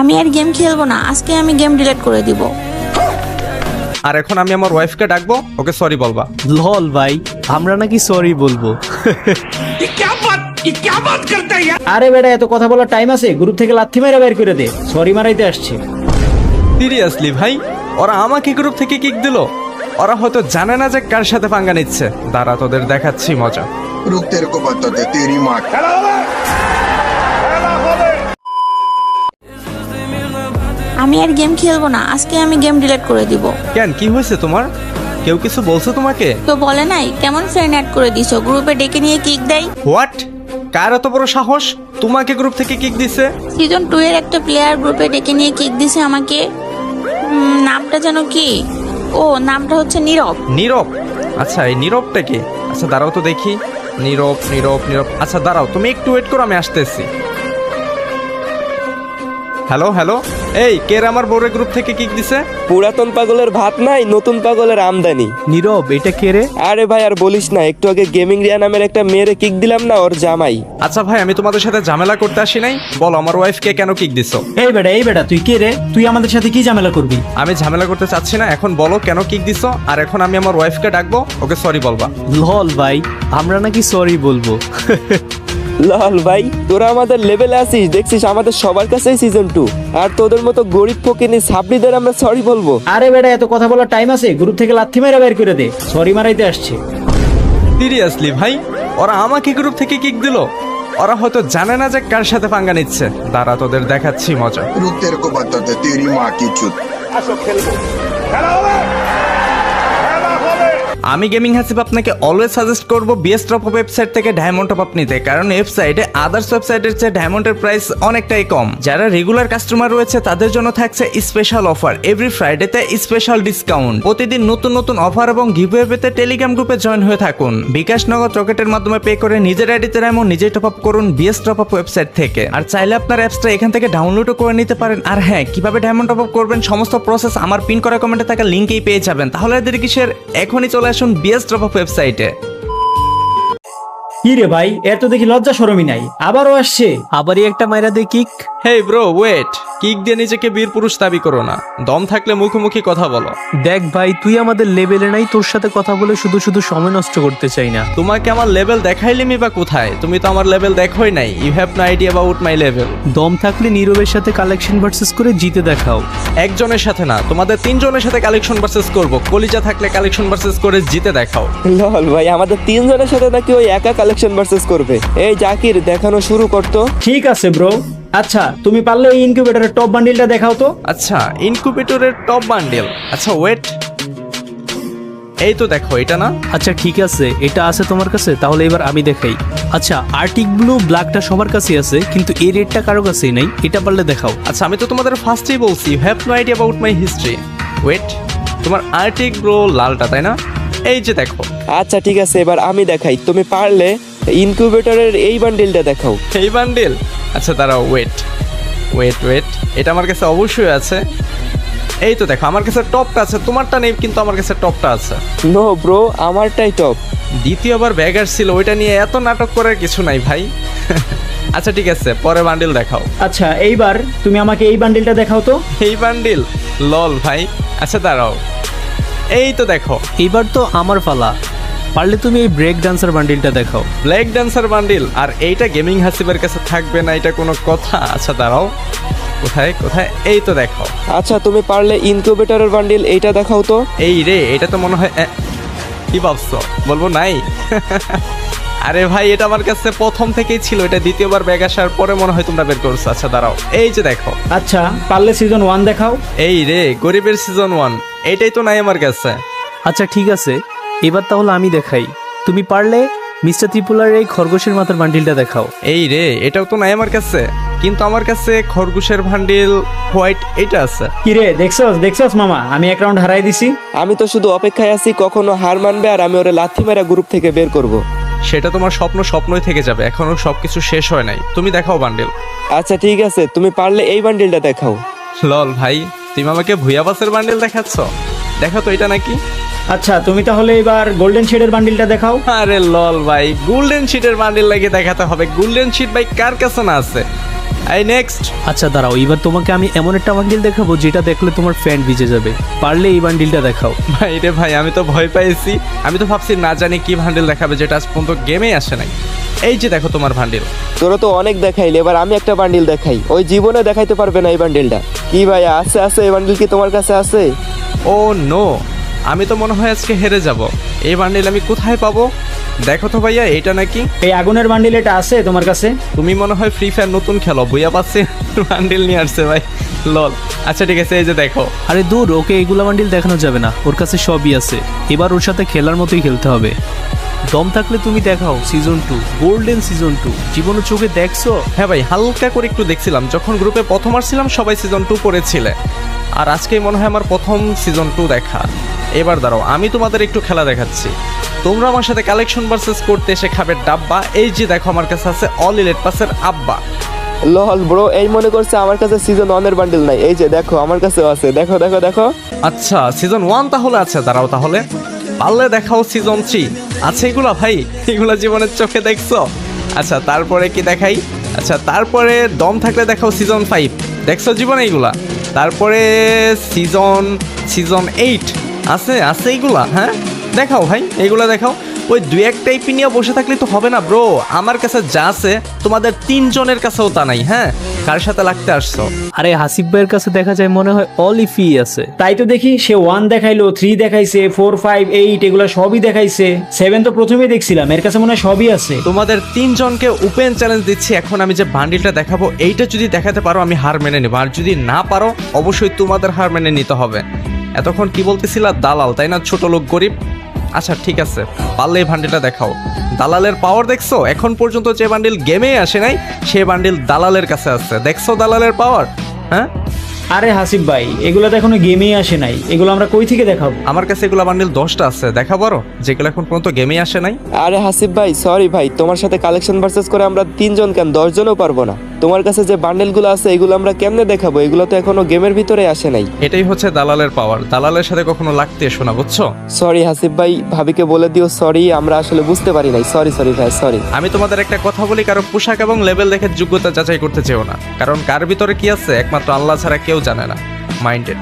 আমি আর গেম খেলবো না, আজকে আমি গেম ডিলিট করে দিব। আর এখন আমি আমার ওয়াইফকে ডাকবো, ওকে সরি বলবা। লল ভাই, আমরা নাকি সরি বলবো? আরে বেটা, এত কথা বলার টাইম আছে? গ্রুপ থেকে লাথি মেরে বের করে দে, সরি মারাইতে আসছে। সিরিয়াসলি ভাই, ওরা আমাকে গ্রুপ থেকে কিক দিল। ওরা হয়তো জানে না যে কার সাথে পাঙ্গা নিচ্ছে। দাঁড়া, তোদের দেখাচ্ছি মজা। रुक तेरे को बताते तेरी माँ আমি আর গেম খেলবো না, আজকে আমি গেম ডিলিট করে দিব। কেন, কি হয়েছে তোমার? কেউ কিছু বলছে তোমাকে? তো বলে নাই, কেমন ফ্রেন্ড অ্যাড করে দিছো, গ্রুপে ডেকে নিয়ে কিক দেয়। হোয়াট? কার এত বড় সাহস তোমাকে গ্রুপ থেকে কিক দিছে? সিজন 2 এর একটা প্লেয়ার গ্রুপে ডেকে নিয়ে কিক দিছে আমাকে। নামটা যেন কি? ও, নামটা হচ্ছে নীরব। নীরব? আচ্ছা, এই নীরবটা কি? আচ্ছা দাঁড়াও তো দেখি। নীরব নীরব নীরব, আচ্ছা দাঁড়াও, তুমি একটু ওয়েট করো, আমি আসতেছি। হ্যালো হ্যালো, এই কে আমার বউরের গ্রুপ থেকে কিক দিছে? পুরাতন পাগলের ভাত নাই, নতুন পাগলের আমদানি। নীরব, এটা কে রে? আরে ভাই আর বলিস না, একটু আগে গেমিং রিয়া নামের একটা মেয়েরে কিক দিলাম না, ওর জামাই। আচ্ছা ভাই, আমি তোমাদের সাথে ঝামেলা করতে আসি নাই। বলো আমার ওয়াইফকে কেন কিক দিছো? এই বেটা, তুই কে রে? তুই আমাদের সাথে কি ঝামেলা করবি? আমি ঝামেলা করতে চাচ্ছি না, এখন বলো কেন কিক দিছো। আর এখন আমি আমার ওয়াইফকে ডাকবো, ওকে সরি বলবা। লল ভাই, আমরা নাকি সরি বলবো? লাল ভাই, তোরা আমাদের লেভেলে আছিস, দেখছিস আমাদের সবার কাছেই সিজন 2, আর তোদের মতো গরিব ফকিনি সাবরিদের আমরা সরি বলবো? আরে বেটা, এত কথা বলার টাইম আছে? গ্রুপ থেকে লাথি মেরে বের করে দে, সরি মারাইতে আসছে। সিরিয়াসলি ভাই, ওরা আমাকে গ্রুপ থেকে কিক দিল। ওরা হয়তো জানে না যে কার সাথে পাঙ্গা নিচ্ছে। দাঁড়া, তোদের দেখাচ্ছি মজা। रुक तेरे को बताते तेरी माँ की चुत আমি গেমিং হাসিব আপনাকে অলওয়েজ সাজেস্ট করব বিএস টপ আপ ওয়েবসাইট থেকে ডায়মন্ড টপ আপ নিতে, কারণ ওয়েবসাইটে আদার্স ওয়েবসাইটের চেয়ে ডায়মন্ডের প্রাইস অনেকটাই কম। যারা রেগুলার কাস্টমার রয়েছে তাদের জন্য থাকছে স্পেশাল অফার, এভরি ফ্রাইডেতে স্পেশাল ডিসকাউন্ট। প্রতিদিন নতুন নতুন অফার এবং গিভওয়ে পেতে টেলিগ্রাম গ্রুপে জয়েন হয়ে থাকুন। বিকাশ নগদ রকেটের মাধ্যমে পে করে নিজের আইডিতে ডায়মন্ড নিজেই টপ আপ করুন বিএস টপ আপ ওয়েবসাইট থেকে। আর চাইলে আপনার অ্যাপসটা এখান থেকে ডাউনলোডও করে নিতে পারেন। আর হ্যাঁ, কিভাবে ডায়মন্ড টপ আপ করবেন সমস্ত প্রসেস আমার পিন করা কমেন্টে থাকা লিঙ্কেই পেয়ে যাবেন। তাহলে এদের কিসের, এখনই চলে আসুন বিএস টপ আপ ওয়েবসাইটে। কি রে ভাই, এত দেখি লজ্জা শরমই নাই, আবারও আসছে। আবারই একটা মাইরা দে kick. Hey bro, wait. Kick দিয়ে নিজেকে বীর পুরুষ দাবি করো না, দম থাকলে মুখোমুখি কথা বলো। দেখ ভাই, তুই আমাদের লেভেলে নাই, তোর সাথে কথা বলে শুধু শুধু সময় নষ্ট করতে চাই না। তোমাকে আমার লেভেল দেখাইলেমি বা কোথায়? তুমি তো আমার লেভেল দেখোই নাই। You have no idea about my level. দম থাকলে নীরবের সাথে কালেকশন ভার্সেস করে জিতে দেখাও। একজনের সাথে না, তোমাদের তিনজনের সাথে কালেকশন ভার্সেস করব। কলিজা থাকলে কালেকশন ভার্সেস করে জিতে দেখাও। লাল ভাই, আমাদের তিনজনের সাথে নাকি ওই একা কালেকশন ভার্সেস করবে? এই জাকির, দেখানো শুরু করতো। ঠিক আছে ব্রো, আচ্ছা তুমি পারলে ওই ইনকিউবেটরের টপ বান্ডিলটা দেখাও তো। আচ্ছা, ইনকিউবেটরের টপ বান্ডেল। আচ্ছা ওয়েট, এই তো দেখো, এটা না? আচ্ছা ঠিক আছে, এটা আছে তোমার কাছে, তাহলে এবার আমি দেখাই। আচ্ছা, আর্টিক ব্লু ব্ল্যাকটা সবার কাছেই আছে, কিন্তু এই রেডটা কারো কাছেই নাই, এটা পারলে দেখাও। আচ্ছা, আমি তো তোমাদের ফার্স্টেই বলছি you have no idea about my history. Wait, তোমার আর্টিক ব্রো লালটা, তাই না? এই যে দেখো। আচ্ছা ঠিক আছে, এবার আমি দেখাই, তুমি পারলে ইনকিউবেটরের এই বান্ডিলটা দেখাও। এই বান্ডেল? আচ্ছা দাঁড়াও, ওয়েট ওয়েট ওয়েট, এটা আমার কাছে অবশ্যই আছে। এই তো দেখো, আমার কাছে টপটা আছে, তোমারটা নেই, কিন্তু আমার কাছে টপটা আছে। নো ব্রো, আমারটাই টপ। দ্বিতীয়বার ব্যাগ আসছিল, ওইটা নিয়ে এত নাটক করার কিছু নাই ভাই। আচ্ছা ঠিক আছে, পরে বান্ডিল দেখাও। আচ্ছা এইবার তুমি আমাকে এই বান্ডিলটা দেখাও তো। এই বান্ডিল? লল ভাই। আচ্ছা দাঁড়াও, এই তো দেখো। এবার তো আমার পালা, পারলে তুমি এই ব্রেক ডান্সার বান্ডিলটা দেখাও। Black dancer bundle? আর এইটা গেমিং হাসিবের কাছে থাকবে না, এটা কোনো কথা? আচ্ছা দাঁড়াও, কোথায় কোথায়, এই তো দেখো। আচ্ছা তুমি পারলে ইনকিউবেটরের বান্ডিল এইটা দেখাও তো। এই রে, এটা তো মনে হয় কি ভাবছো, বলবো নাই? আরে ভাই, এটা আমার কাছে প্রথম থেকেই ছিল, এটা দ্বিতীয়বার ব্যাগ আসার পরে মনে হয় তোমরা বের করছো। আচ্ছা দাঁড়াও, এই যে দেখো। আচ্ছা পারলে সিজন 1 দেখাও। এই রে, গরিবের সিজন 1, এইটাই তো নাই আমার কাছে। আচ্ছা ঠিক আছে, এবার তাহলে আমি দেখাই। তুমি পারলে মিস্টার ত্রিপুলার এই খরগোশের মাথার বান্ডিলটা দেখাও। এই রে, এটাও তো নাই আমার কাছে, কিন্তু আমার কাছে খরগোশের বান্ডিল হোয়াইট এটা আছে। কি রে, দেখছস মামা, আমি এক রাউন্ড হারাই দিছি। আমি তো শুধু অপেক্ষায় আছি কখনো হার মানবে আর আমি ওরে লাথি মেরা গ্রুপ থেকে বের করব। সেটা তোমার স্বপ্নই থেকে যাবে, এখনো সবকিছু শেষ হয় নাই। তুমি দেখাও বান্ডিল। আচ্ছা ঠিক আছে, তুমি পারলে এই বান্ডিলটা দেখাও। লল ভাই, তুমি আমাকে ভুয়া বাসের বান্ডিল দেখাচ্ছ? দেখো তো, এটা নাকি? আচ্ছা তুমি তাহলে এবার গোল্ডেন শেডের বান্ডিলটা দেখাও। আরে লল ভাই, গোল্ডেন শিটের বান্ডিল লাগিয়ে দেখাতে হবে? গোল্ডেন শিট ভাই কার কাছে না আছে? এই নেক্সট। আচ্ছা দাঁড়াও, এবার তোমাকে আমি এমন একটা বান্ডিল দেখাবো যেটা দেখলে তোমার ফ্যান ভিজে যাবে। পারলে এই বান্ডিলটা দেখাও। ভাই রে ভাই, আমি তো ভয় পাইছি। আমি তো ভাবছি না জানি কি ভান্ডিল দেখাবে, যেটা আজ পর্যন্ত গেমেই আসে নাই। এই যে দেখো তোমার ভান্ডিল। তোরা তো অনেক দেখাইলে, এবার আমি একটা বান্ডিল দেখাই। ওই জীবনে দেখাইতে পারবে না এই বান্ডিলটা। কি ভাই, আছে আছে এই বান্ডিল কি তোমার কাছে আছে? ও নো, আমি তো মনে হয় আজকে হেরে যাব। এই বান্ডিল আমি কোথায় পাবো? দেখো তো ভাইয়া, এইটা নাকি? এই আগুনের বান্ডিল এটা আছে তোমার কাছে? তুমি মনে হয় ফ্রি ফায়ার নতুন খেলো, বইয়া পাচ্ছে বান্ডিল নিয়ে আসছে ভাই, লল। আচ্ছা ঠিক আছে, এই যে দেখো। আরে দূর, ওকে এইগুলা বান্ডিল দেখানো যাবে না, ওর কাছে সবই আছে। এবার ওর সাথে খেলার মতোই খেলতে হবে। দম থাকলে তুমি দেখাও সিজন 2, গোল্ডেন সিজন 2। জীবনে চোখে দেখছো? হ্যাঁ ভাই, হালকা করে একটু দেখছিলাম। যখন গ্রুপে প্রথম আসছিলাম সবাই সিজন 2 পড়েছিলে, আর আজকেই মনে হয় আমার প্রথম সিজন 2 দেখা। এবার দাঁড়াও, আমি তোমাদের একটু খেলা দেখাচ্ছি। তোমরা আমার সাথে কালেকশন ভার্সেস করতে এসে খাবে ডাব্বা। এই যে দেখো, আমার কাছে আছে অল ইলেট পাসের আব্বা। লল ব্রো, এই মনে করছে আমার কাছে সিজন 1 এর বান্ডিল নাই। এই যে দেখো আমার কাছে আছে, দেখো দেখো দেখো। আচ্ছা, সিজন 1 তাহলে আছে। দাঁড়াও তাহলে, পারলে দেখাও সিজন 3 আছে। এগুলা ভাই, এগুলা জীবনের চোখে দেখছো? আচ্ছা তারপরে কি দেখাই? আচ্ছা তারপরে দম থাকলে দেখাও সিজন 5, দেখছো জীবনে এইগুলা? তারপরে সিজন 8 আছে আছে এইগুলা। হ্যাঁ দেখাও ভাই, এইগুলা দেখাও। ওই দুই একটা ইপি নিয়ে বসে থাকলে তো হবে না ব্রো। আমার কাছে যা আছে তোমাদের 3 জনের কাছেও তা নাই। হ্যাঁ, কার সাথে লাগতে আসছো? আরে হাসিব ভাইয়ের কাছে দেখা যায় মনে হয় অল ইফি আছে। তাই তো দেখি, সে 1 দেখাইলো, 3 দেখাইছে, 4, 5, 8 এগুলো সবই দেখাইছে। 7 তো প্রথমেই দেখছিলাম, এর কাছে মনে হয় সবই আছে। তোমাদের 3 জনকে ওপেন চ্যালেঞ্জ দিচ্ছি। এখন আমি যে বান্ডিলটা দেখাবো, এইটা যদি দেখাতে পারো আমি হার মেনে নেবো, আর যদি না পারো অবশ্যই তোমাদের হার মেনে নিতে হবে। এতক্ষণ কি বলতেছিলা? দালাল, তাই না? ছোট লোক, গরিব। আচ্ছা ঠিক আছে, পারলে এই বান্ডিলটা দেখাও। দালালের পাওয়ার দেখছো? এখন পর্যন্ত যে বান্ডিল গেমে আসে নাই, সে বান্ডিল দালালের কাছে আছে। দেখছো দালালের পাওয়ার? হ্যাঁ আরে হাসিব ভাই, এগুলো তো এখনো গেমেই আসে নাই, এগুলো আমরা কই থেকে দেখাবো? আমার কাছে এগুলো বান্ডিল 10টা আছে, দেখা পারো? যেগুলো এখন পর্যন্ত গেমে আসে নাই। আরে হাসিব ভাই সরি ভাই, তোমার সাথে কালেকশন ভার্সেস করে আমরা 3 জন কেন 10 জনও পারবো না। তোমার কাছে যে বান্ডেলগুলো আছে এগুলো আমরা কেমনে দেখাবো? এগুলো তো এখনো গেমের ভিতরে আসে নাই। এটাই হচ্ছে দালালের পাওয়ার। দালালের সাথে কখনো লাগতে এসো না, বুঝছো? সরি হাসিব ভাই, ভাবিকে বলে দিও সরি, আমরা আসলে বুঝতে পারি নাই। সরি সরি ভাই, সরি। আমি তোমাদের একটা কথা বলি, কারো পোশাক এবং লেভেল দেখে যোগ্যতা যাচাই করতে চেও না, কারণ কার ভিতরে কি আছে একমাত্র আল্লাহ ছাড়া কেউ জানে না। মাইন্ডেড।